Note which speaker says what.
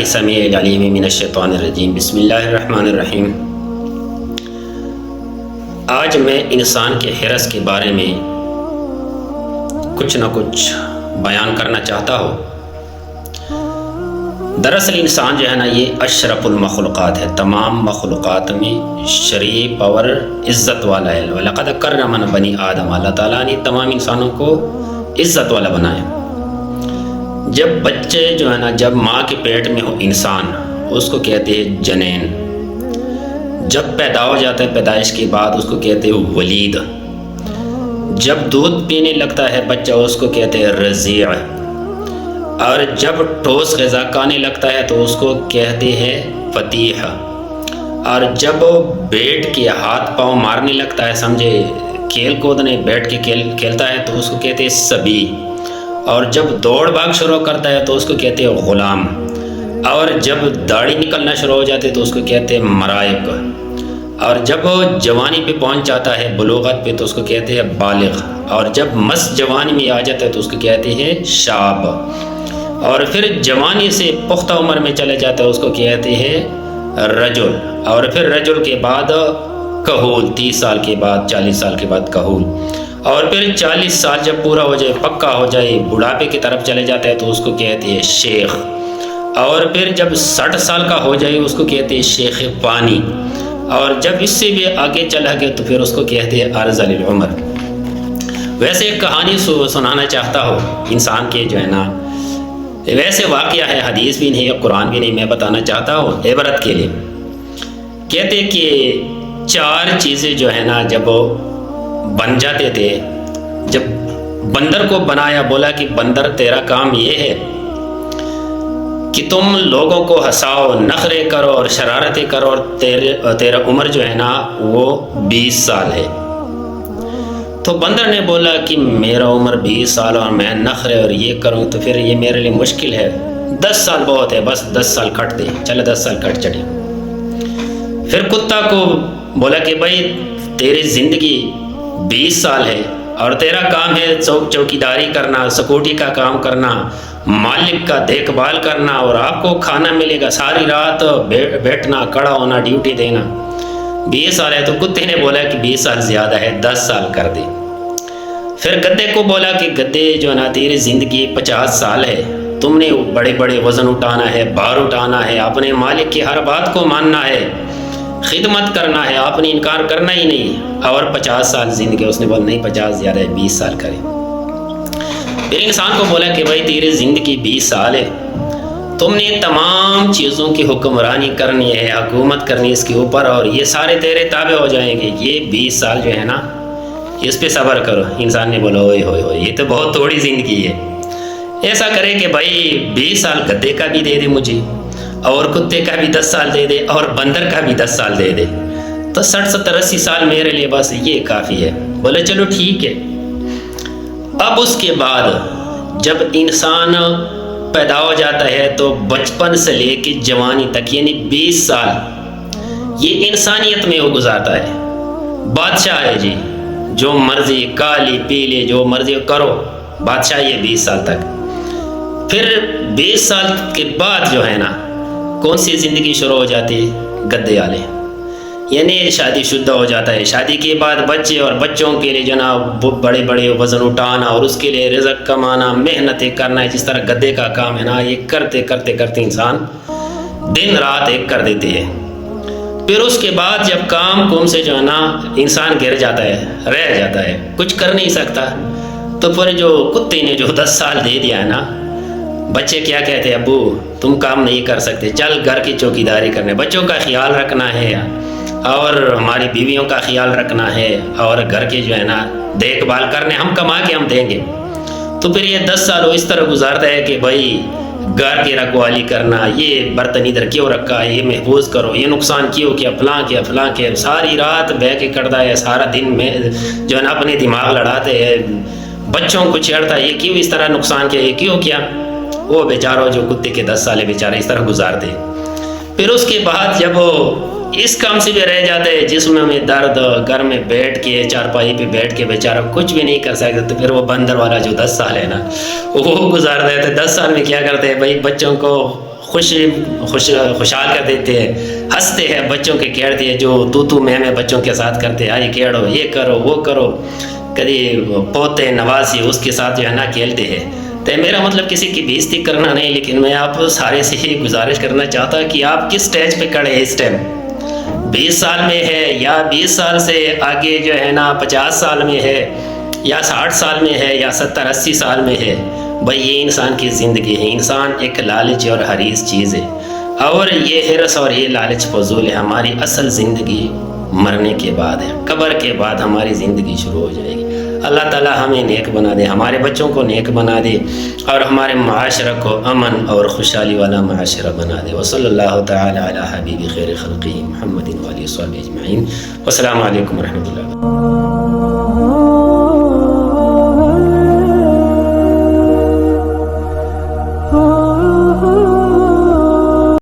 Speaker 1: السمیع العلیم من الشیطان الرجیم بسم اللہ الرحمن الرحیم۔ آج میں انسان کے حرص کے بارے میں کچھ نہ کچھ بیان کرنا چاہتا ہوں۔ دراصل انسان جو ہے نا یہ اشرف المخلوقات ہے، تمام مخلوقات میں شریف اور عزت والا ہے۔ وَلَقَدْ كَرَّمْنَا بَنِي آدم، اللہ تعالیٰ نے تمام انسانوں کو عزت والا بنایا۔ جب بچے جو ہے نا جب ماں کے پیٹ میں ہو انسان، اس کو کہتے ہیں جنین۔ جب پیدا ہو جاتا ہے پیدائش کے بعد اس کو کہتے ہیں ولید۔ جب دودھ پینے لگتا ہے بچہ اس کو کہتے ہیں رضیع۔ اور جب ٹھوس غذا کھانے لگتا ہے تو اس کو کہتے ہیں فتیح۔ اور جب بیٹھ کے ہاتھ پاؤں مارنے لگتا ہے، سمجھے کھیل کودنے بیٹھ کے کھیلتا ہے تو اس کو کہتے ہیں سبی۔ اور جب دوڑ بھاگ شروع کرتا ہے تو اس کو کہتے ہیں غلام۔ اور جب داڑھی نکلنا شروع ہو جاتی ہے تو اس کو کہتے ہیں مرائق۔ اور جب جوانی پہ پہنچ جاتا ہے بلوغت پہ تو اس کو کہتے ہیں بالغ۔ اور جب مس جوانی میں آ جاتا ہے تو اس کو کہتے ہیں شاب۔ اور پھر جوانی سے پختہ عمر میں چلے جاتا ہے اس کو کہتے ہیں رجل۔ اور پھر رجل کے بعد کہول، 30 سال کے بعد 40 سال کے بعد کہول۔ اور پھر 40 سال جب پورا ہو جائے، پکا ہو جائے، بڑھاپے کی طرف چلے جاتا ہے تو اس کو کہتے ہیں شیخ۔ اور پھر جب 60 سال کا ہو جائے اس کو کہتے ہیں شیخ پانی۔ اور جب اس سے بھی آگے چلا گیا تو پھر اس کو کہتے ہیں ارذل العمر۔ ویسے ایک کہانی سنانا چاہتا ہوں انسان کے جو ہے نا، ویسے واقعہ ہے، حدیث بھی نہیں ہے، قرآن بھی نہیں، میں بتانا چاہتا ہوں عبرت کے لیے۔ کہتے کہ 4 چیزیں جو ہے نا جب بن جاتے تھے، جب بندر کو بنایا، بولا کہ بندر تیرا کام یہ ہے کہ تم لوگوں کو ہنساؤ، نخرے کرو اور شرارتیں کرو، اور تیرا عمر جو ہے نا وہ 20 سال ہے۔ تو بندر نے بولا کہ میرا عمر 20 سال اور میں نخرے اور یہ کروں تو پھر یہ میرے لیے مشکل ہے، 10 سال بہت ہے، بس 10 سال کٹ دے، چلے 10 سال کٹ چڑے۔ پھر کتا کو بولا کہ بھائی تیری زندگی 20 سال ہے اور تیرا کام ہے چوکیداری کرنا، سکیورٹی کا کام کرنا، مالک کا دیکھ بھال کرنا، اور آپ کو کھانا ملے گا، ساری رات بیٹھنا، کھڑا ہونا، ڈیوٹی دینا۔ 20 سال ہے تو کتے نے بولا کہ 20 سال زیادہ ہے، 10 سال کر دے۔ پھر گدے کو بولا کہ گدے جو نا تیری زندگی 50 سال ہے، تم نے بڑے بڑے وزن اٹھانا ہے، بار اٹھانا ہے، اپنے مالک کی ہر بات کو ماننا ہے، خدمت کرنا ہے، آپ نے انکار کرنا ہی نہیں، اور 50 سال زندگی۔ اس نے بولا نہیں 50 زیادہ ہے، 20 سال کرے۔ پھر انسان کو بولا کہ بھائی تیری زندگی 20 سال ہے، تم نے تمام چیزوں کی حکمرانی کرنی ہے، حکومت کرنی ہے اس کے اوپر، اور یہ سارے تیرے تابع ہو جائیں گے، یہ 20 سال جو ہے نا اس پہ صبر کرو۔ انسان نے بولا ہوئے ہوئے ہوئے یہ تو بہت تھوڑی زندگی ہے، ایسا کرے کہ بھائی 20 سال گدے کا بھی دے دے مجھے، اور کتے کا بھی 10 سال دے دے، اور بندر کا بھی 10 سال دے دے، تو 60 70 80 سال میرے لیے بس یہ کافی ہے۔ بولے چلو ٹھیک ہے۔ اب اس کے بعد جب انسان پیدا ہو جاتا ہے تو بچپن سے لے کے جوانی تک یعنی 20 سال یہ انسانیت میں وہ گزارتا ہے۔ بادشاہ ہے جی، جو مرضی کالی پیلے جو مرضی کرو، بادشاہ یہ 20 سال تک۔ پھر 20 سال کے بعد جو ہے نا کون سی زندگی شروع ہو جاتی ہے؟ گدے والے، یعنی شادی شدہ ہو جاتا ہے۔ شادی کے بعد بچے، اور بچوں کے لیے جناب بڑے بڑے وزن اٹھانا، اور اس کے لیے رزق کمانا، محنتیں کرنا ہے، جس طرح گدے کا کام ہے نا، یہ کرتے کرتے کرتے انسان دن رات ایک کر دیتے ہیں۔ پھر اس کے بعد جب کام کوم سے جو ہے نا انسان گر جاتا ہے، رہ جاتا ہے، کچھ کر نہیں سکتا، تو پھر جو کتے نے جو 10 سال دے دیا ہے نا، بچے کیا کہتے ہیں، ابو تم کام نہیں کر سکتے، چل گھر کی چوکیداری کرنے، بچوں کا خیال رکھنا ہے، اور ہماری بیویوں کا خیال رکھنا ہے، اور گھر کے جو ہے نا دیکھ بھال کرنے، ہم کما کے ہم دیں گے۔ تو پھر یہ 10 سال وہ اس طرح گزارتا ہے کہ بھائی گھر کی رکھوالی کرنا، یہ برتن ادھر کیوں رکھا ہے، یہ محفوظ کرو، یہ نقصان کیوں کیا، فلاں کیا فلاں کیا، ساری رات بہ کے کرتا ہے، سارا دن میں جو ہے نا اپنے دماغ لڑاتے ہیں، بچوں کو چھیڑتا ہے، یہ کیوں اس طرح نقصان کیا، یہ کیوں کیا۔ وہ بیچاروں جو کتے کے 10 سال بیچارے اس طرح گزارتے۔ پھر اس کے بعد جب وہ اس کام سے بھی رہ جاتے ہیں، جسم میں درد، گھر میں بیٹھ کے چارپائی پہ بیٹھ کے بیچارہ کچھ بھی نہیں کر سکتے، تو پھر وہ بندر والا جو 10 سال ہے نا وہ گزار دیتے۔ 10 سال میں کیا کرتے ہیں بھائی، بچوں کو خوشحال کر دیتے ہیں، ہنستے ہیں بچوں کے کھیڑتے ہیں جو تو میں بچوں کے ساتھ کرتے ہیں، آئی کھیڑو، یہ کرو وہ کرو، کبھی پوتے نوازی اس کے ساتھ جو ہے نا کھیلتے ہیں۔ تو میرا مطلب کسی کی بے عزتی کرنا نہیں، لیکن میں آپ سارے سے ہی گزارش کرنا چاہتا کہ آپ کس سٹیج پہ کھڑے ہیں اس ٹائم، 20 سال میں ہے یا 20 سال سے آگے جو ہے نا 50 سال میں ہے یا 60 سال میں ہے یا 70-80 سال میں ہے، بھائی یہ انسان کی زندگی ہے۔ انسان ایک لالچ اور حریص چیز ہے، اور یہ حرص اور یہ لالچ فضول ہے۔ ہماری اصل زندگی مرنے کے بعد ہے، قبر کے بعد ہماری زندگی شروع ہو جائے گی۔ اللہ تعالی ہمیں نیک بنا دے، ہمارے بچوں کو نیک بنا دے، اور ہمارے معاشرہ کو امن اور خوشحالی والا معاشرہ بنا دے۔ وصلی اللہ تعالی علی حبیب خیر خلقہ محمد وآلہ وصحبہ اجمعین۔ والسلام علیکم ورحمۃ اللہ۔